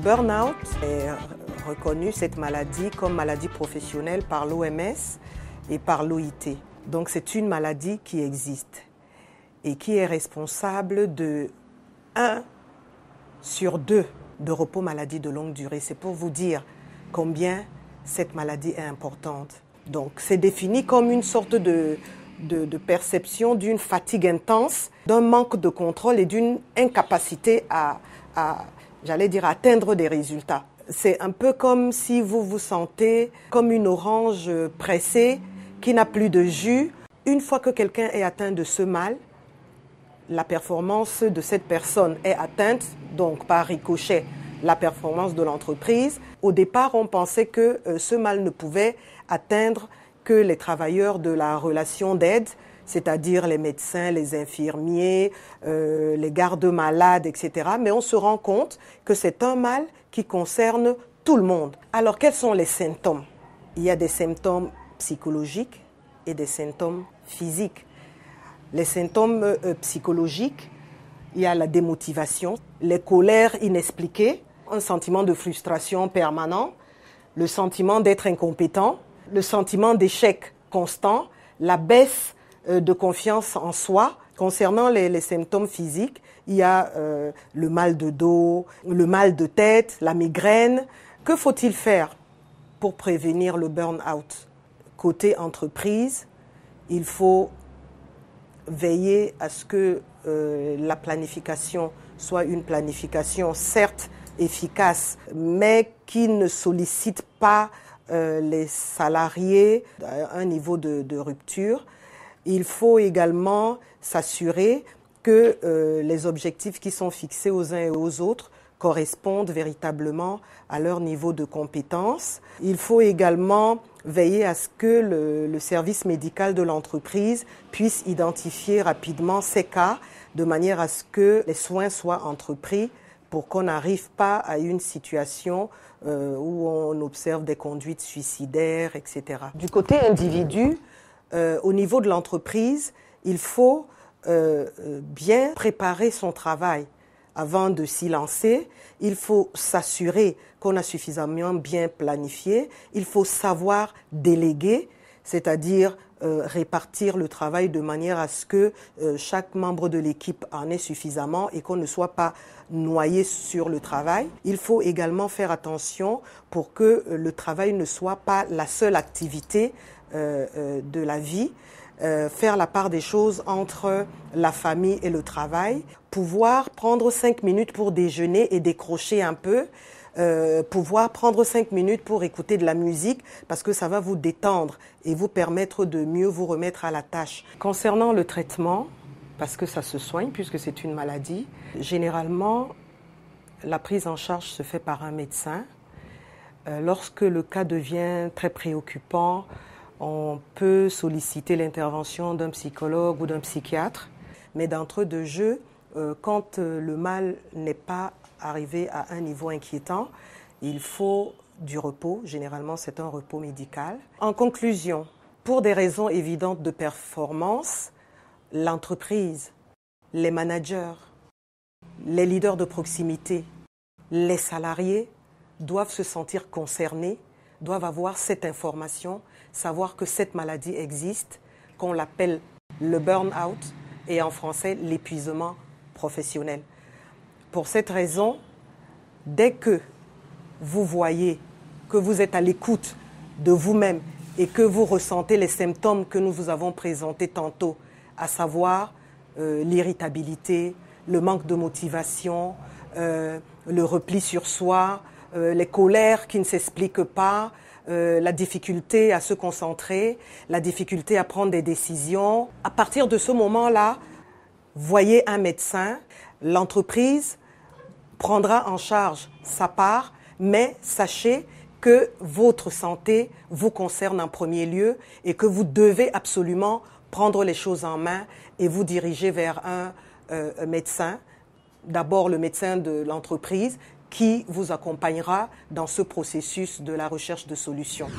burn-out est reconnu, cette maladie, comme maladie professionnelle par l'OMS et par l'OIT. Donc c'est une maladie qui existe et qui est responsable de 1 sur 2 de repos maladie de longue durée. C'est pour vous dire combien cette maladie est importante. Donc c'est défini comme une sorte de perception d'une fatigue intense, d'un manque de contrôle et d'une incapacité à atteindre des résultats. C'est un peu comme si vous vous sentez comme une orange pressée qui n'a plus de jus. Une fois que quelqu'un est atteint de ce mal, la performance de cette personne est atteinte, donc par ricochet, la performance de l'entreprise. Au départ, on pensait que ce mal ne pouvait atteindre que les travailleurs de la relation d'aide, c'est-à-dire les médecins, les infirmiers, les gardes-malades, etc. Mais on se rend compte que c'est un mal qui concerne tout le monde. Alors, quels sont les symptômes? Il y a des symptômes psychologiques et des symptômes physiques. Les symptômes psychologiques, il y a la démotivation, les colères inexpliquées, un sentiment de frustration permanent, le sentiment d'être incompétent, le sentiment d'échec constant, la baisse de confiance en soi. Concernant les symptômes physiques, il y a le mal de dos, le mal de tête, la migraine. Que faut-il faire pour prévenir le burn-out? Côté entreprise, il faut veiller à ce que la planification soit une planification certes efficace, mais qui ne sollicite pas les salariés à un niveau de rupture. Il faut également s'assurer que les objectifs qui sont fixés aux uns et aux autres correspondent véritablement à leur niveau de compétence. Il faut également veiller à ce que le service médical de l'entreprise puisse identifier rapidement ces cas de manière à ce que les soins soient entrepris pour qu'on n'arrive pas à une situation où on observe des conduites suicidaires, etc. Du côté individu, au niveau de l'entreprise, il faut bien préparer son travail. Avant de s'y lancer, il faut s'assurer qu'on a suffisamment bien planifié. Il faut savoir déléguer, c'est-à-dire répartir le travail de manière à ce que chaque membre de l'équipe en ait suffisamment et qu'on ne soit pas noyé sur le travail. Il faut également faire attention pour que le travail ne soit pas la seule activité de la vie. Faire la part des choses entre la famille et le travail, pouvoir prendre 5 minutes pour déjeuner et décrocher un peu, pouvoir prendre 5 minutes pour écouter de la musique parce que ça va vous détendre et vous permettre de mieux vous remettre à la tâche. Concernant le traitement, parce que ça se soigne puisque c'est une maladie, généralement la prise en charge se fait par un médecin. Lorsque le cas devient très préoccupant, on peut solliciter l'intervention d'un psychologue ou d'un psychiatre, mais d'entrée de jeu, quand le mal n'est pas arrivé à un niveau inquiétant, il faut du repos. Généralement, c'est un repos médical. En conclusion, pour des raisons évidentes de performance, l'entreprise, les managers, les leaders de proximité, les salariés doivent se sentir concernés, doivent avoir cette information, savoir que cette maladie existe, qu'on l'appelle le burn-out et en français l'épuisement professionnel. Pour cette raison, dès que vous voyez que vous êtes à l'écoute de vous-même et que vous ressentez les symptômes que nous vous avons présentés tantôt, à savoir l'irritabilité, le manque de motivation, le repli sur soi, les colères qui ne s'expliquent pas, la difficulté à se concentrer, la difficulté à prendre des décisions. À partir de ce moment-là, voyez un médecin. L'entreprise prendra en charge sa part, mais sachez que votre santé vous concerne en premier lieu et que vous devez absolument prendre les choses en main et vous diriger vers un médecin. D'abord le médecin de l'entreprise qui vous accompagnera dans ce processus de la recherche de solutions.